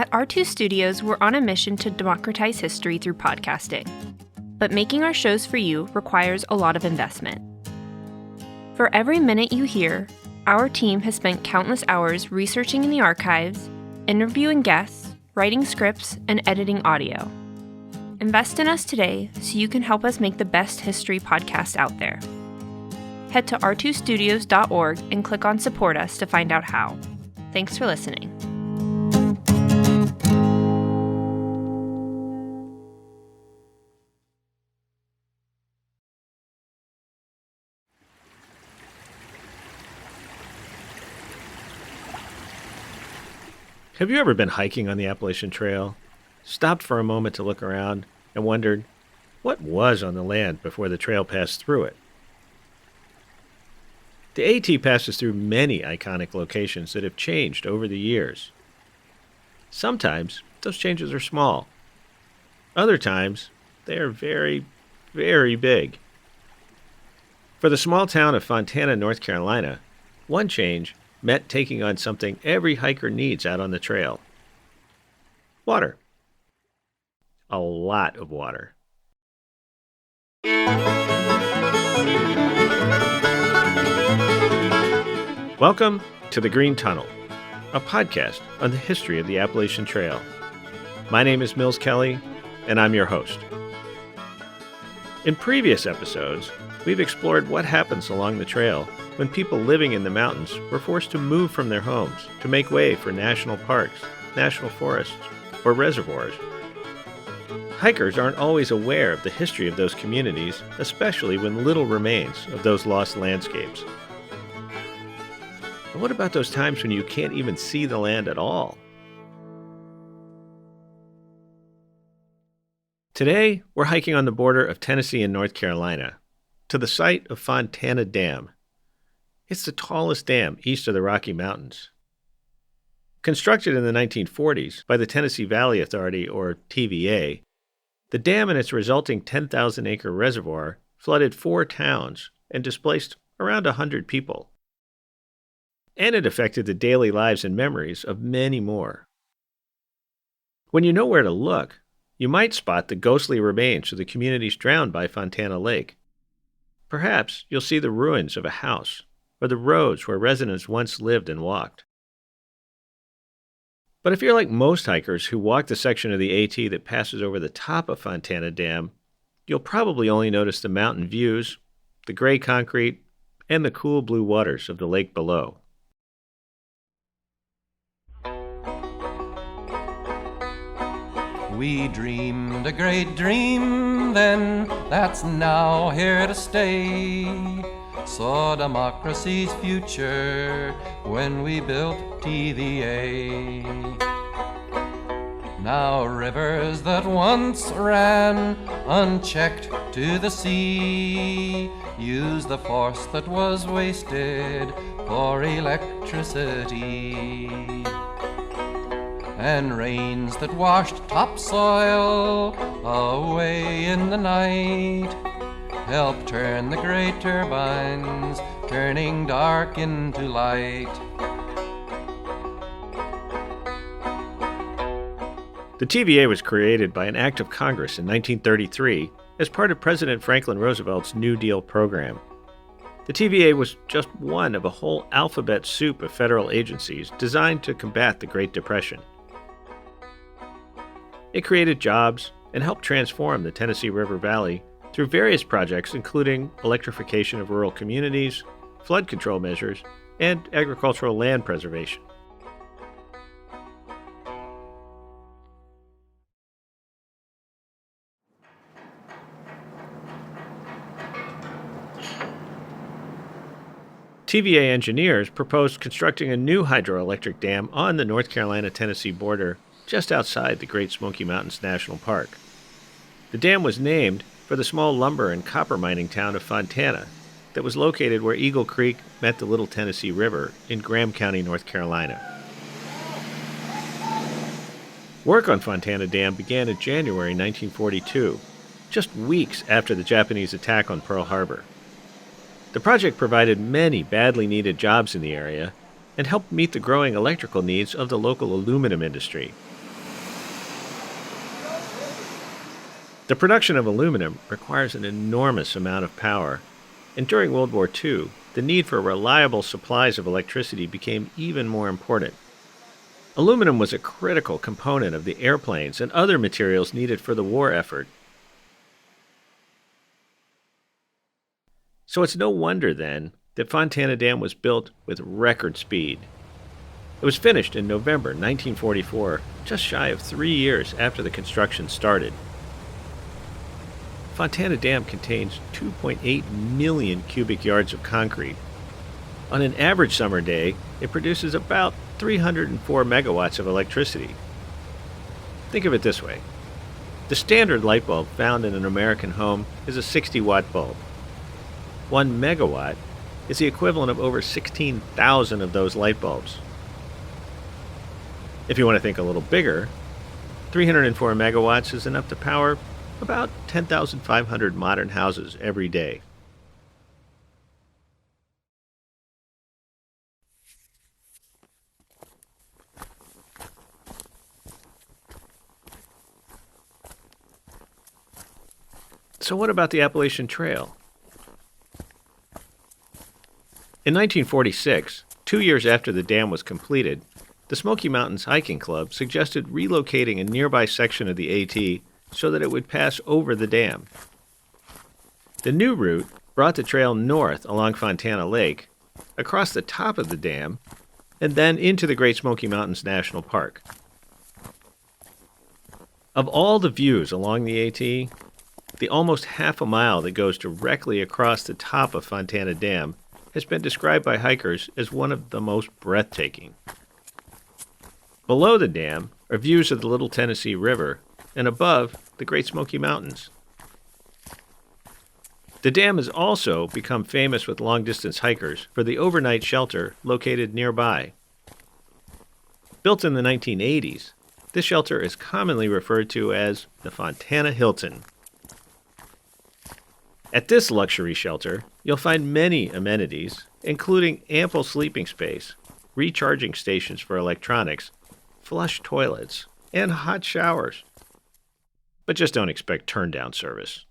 At R2 Studios, we're on a mission to democratize history through podcasting. But making our shows for you requires a lot of investment. For every minute you hear, our team has spent countless hours researching in the archives, interviewing guests, writing scripts, and editing audio. Invest in us today so you can help us make the best history podcast out there. Head to r2studios.org and click on Support Us to find out how. Thanks for listening. Have you ever been hiking on the Appalachian Trail, stopped for a moment to look around, and wondered what was on the land before the trail passed through it? The AT passes through many iconic locations that have changed over the years. Sometimes those changes are small. Other times they are very, very big. For the small town of Fontana, North Carolina, one change meant taking on something every hiker needs out on the trail. Water. A lot of water. Welcome to The Green Tunnel, a podcast on the history of the Appalachian Trail. My name is Mills Kelly, and I'm your host. In previous episodes, we've explored what happens along the trail when people living in the mountains were forced to move from their homes to make way for national parks, national forests, or reservoirs. Hikers aren't always aware of the history of those communities, especially when little remains of those lost landscapes. But what about those times when you can't even see the land at all? Today, we're hiking on the border of Tennessee and North Carolina, to the site of Fontana Dam. It's the tallest dam east of the Rocky Mountains. Constructed in the 1940s by the Tennessee Valley Authority, or TVA, the dam and its resulting 10,000-acre reservoir flooded 4 towns and displaced around 100 people. And it affected the daily lives and memories of many more. When you know where to look, you might spot the ghostly remains of the communities drowned by Fontana Lake. Perhaps you'll see the ruins of a house, or the roads where residents once lived and walked. But if you're like most hikers who walk the section of the AT that passes over the top of Fontana Dam, you'll probably only notice the mountain views, the gray concrete, and the cool blue waters of the lake below. We dreamed a great dream then, that's now here to stay. Saw democracy's future when we built TVA. Now rivers that once ran unchecked to the sea use the force that was wasted for electricity. And rains that washed topsoil away in the night help turn the great turbines, turning dark into light. The TVA was created by an act of Congress in 1933 as part of President Franklin Roosevelt's New Deal program. The TVA was just one of a whole alphabet soup of federal agencies designed to combat the Great Depression. It created jobs and helped transform the Tennessee River Valley through various projects including electrification of rural communities, flood control measures, and agricultural land preservation. TVA engineers proposed constructing a new hydroelectric dam on the North Carolina-Tennessee border just outside the Great Smoky Mountains National Park. The dam was named for the small lumber and copper mining town of Fontana that was located where Eagle Creek met the Little Tennessee River in Graham County, North Carolina. Work on Fontana Dam began in January 1942, just weeks after the Japanese attack on Pearl Harbor. The project provided many badly needed jobs in the area and helped meet the growing electrical needs of the local aluminum industry. The production of aluminum requires an enormous amount of power, and during World War II, the need for reliable supplies of electricity became even more important. Aluminum was a critical component of the airplanes and other materials needed for the war effort. So it's no wonder, then, that Fontana Dam was built with record speed. It was finished in November 1944, just shy of 3 years after the construction started. Fontana Dam contains 2.8 million cubic yards of concrete. On an average summer day, it produces about 304 megawatts of electricity. Think of it this way. The standard light bulb found in an American home is a 60-watt bulb. 1 megawatt is the equivalent of over 16,000 of those light bulbs. If you want to think a little bigger, 304 megawatts is enough to power about 10,500 modern houses every day. So what about the Appalachian Trail? In 1946, 2 years after the dam was completed, the Smoky Mountains Hiking Club suggested relocating a nearby section of the AT so that it would pass over the dam. The new route brought the trail north along Fontana Lake, across the top of the dam, and then into the Great Smoky Mountains National Park. Of all the views along the AT, the almost half a mile that goes directly across the top of Fontana Dam has been described by hikers as one of the most breathtaking. Below the dam are views of the Little Tennessee River, and above, the Great Smoky Mountains. The dam has also become famous with long-distance hikers for the overnight shelter located nearby. Built in the 1980s, this shelter is commonly referred to as the Fontana Hilton. At this luxury shelter, you'll find many amenities, including ample sleeping space, recharging stations for electronics, flush toilets, and hot showers. But just don't expect turn-down service.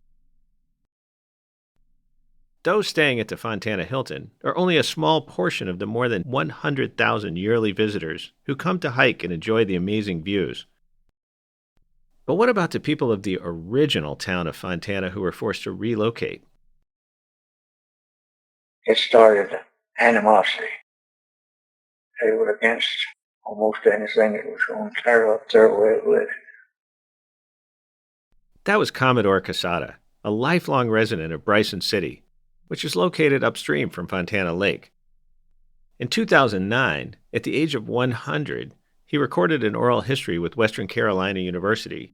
Those staying at the Fontana Hilton are only a small portion of the more than 100,000 yearly visitors who come to hike and enjoy the amazing views. But what about the people of the original town of Fontana who were forced to relocate? It started animosity. They were against almost anything that was going to tear up their way of living. That was Commodore Casada, a lifelong resident of Bryson City, which is located upstream from Fontana Lake. In 2009, at the age of 100, he recorded an oral history with Western Carolina University.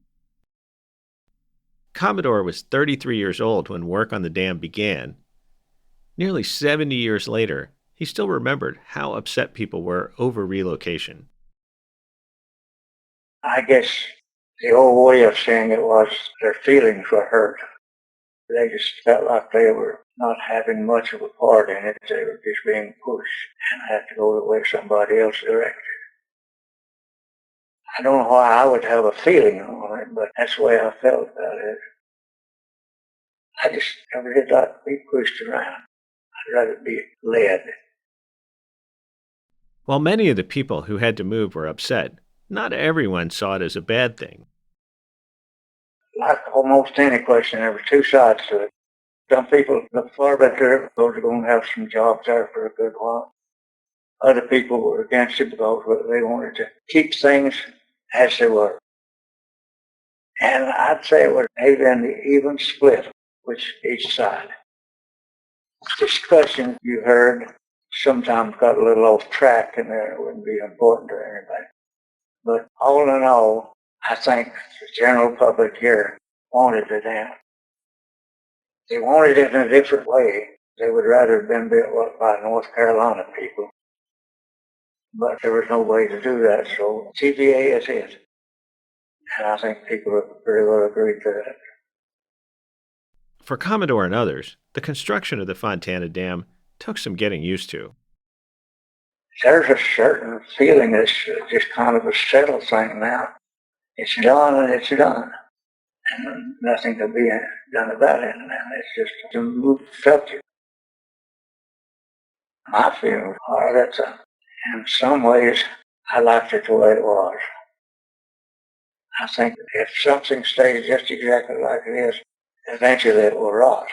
Commodore was 33 years old when work on the dam began. Nearly 70 years later, he still remembered how upset people were over relocation. I guess the old way of saying it was their feelings were hurt. They just felt like they were not having much of a part in it. They were just being pushed and had to go the way somebody else directed. I don't know why I would have a feeling on it, but that's the way I felt about it. I just never did like to be pushed around. I'd rather be led. While many of the people who had to move were upset, not everyone saw it as a bad thing. Like almost any question, there were two sides to it. Some people look far better because they're going to have some jobs there for a good while. Other people were against it because they wanted to keep things as they were. And I'd say it was maybe an even split, which each side. Discussion you heard sometimes got a little off track and it wouldn't be important to anybody. But all in all, I think the general public here wanted the dam. They wanted it in a different way. They would rather have been built by North Carolina people. But there was no way to do that, so TVA is it. And I think people have very well agreed to that. For Commodore and others, the construction of the Fontana Dam took some getting used to. There's a certain feeling that's just kind of a settled thing now. It's done and it's done. and nothing can be done about it. And it's just a moot subject. My feelings are that in some ways I liked it the way it was. I think if something stays just exactly like it is, eventually it will rot.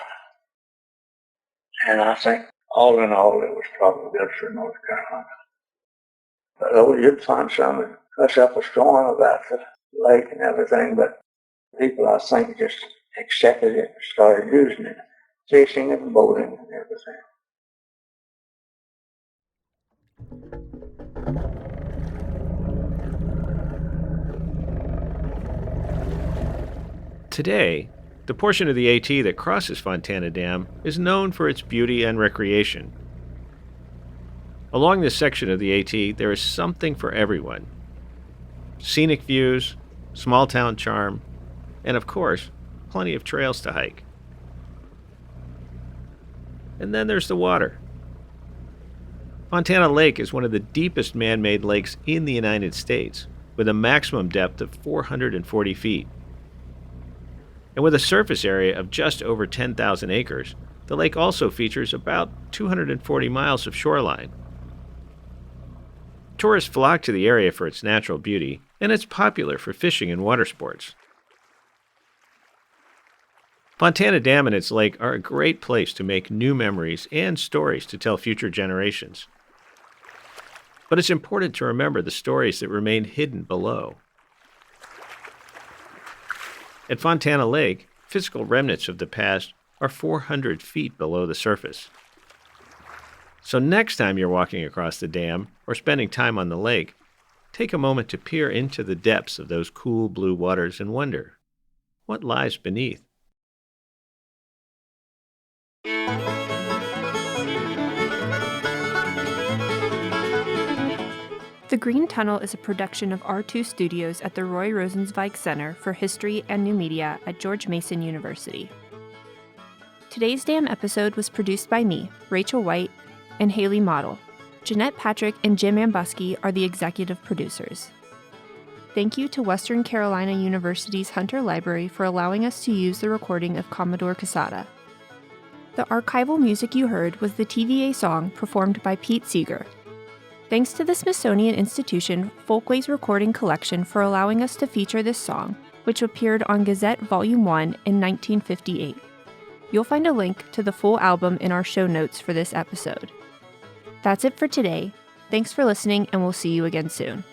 And I think all in all, it was probably good for North Carolina. But you'd find some cuss up a storm about the lake and everything, but people, I think, just accepted it and started using it, fishing and boating and everything. Today, the portion of the AT that crosses Fontana Dam is known for its beauty and recreation. Along this section of the AT, there is something for everyone. Scenic views, small town charm, and of course, plenty of trails to hike. And then there's the water. Fontana Lake is one of the deepest man-made lakes in the United States, with a maximum depth of 440 feet. And with a surface area of just over 10,000 acres, the lake also features about 240 miles of shoreline. Tourists flock to the area for its natural beauty, and it's popular for fishing and water sports. Fontana Dam and its lake are a great place to make new memories and stories to tell future generations. But it's important to remember the stories that remain hidden below. At Fontana Lake, physical remnants of the past are 400 feet below the surface. So next time you're walking across the dam or spending time on the lake, take a moment to peer into the depths of those cool blue waters and wonder, what lies beneath? The Green Tunnel is a production of R2 Studios at the Roy Rosenzweig Center for History and New Media at George Mason University. Today's Dam episode was produced by me, Rachel White, and Haley Model. Jeanette Patrick and Jim Ambuski are the executive producers. Thank you to Western Carolina University's Hunter Library for allowing us to use the recording of Commodore Casada. The archival music you heard was the TVA song performed by Pete Seeger. Thanks to the Smithsonian Institution Folkways Recording Collection for allowing us to feature this song, which appeared on Gazette Volume 1 in 1958. You'll find a link to the full album in our show notes for this episode. That's it for today. Thanks for listening, and we'll see you again soon.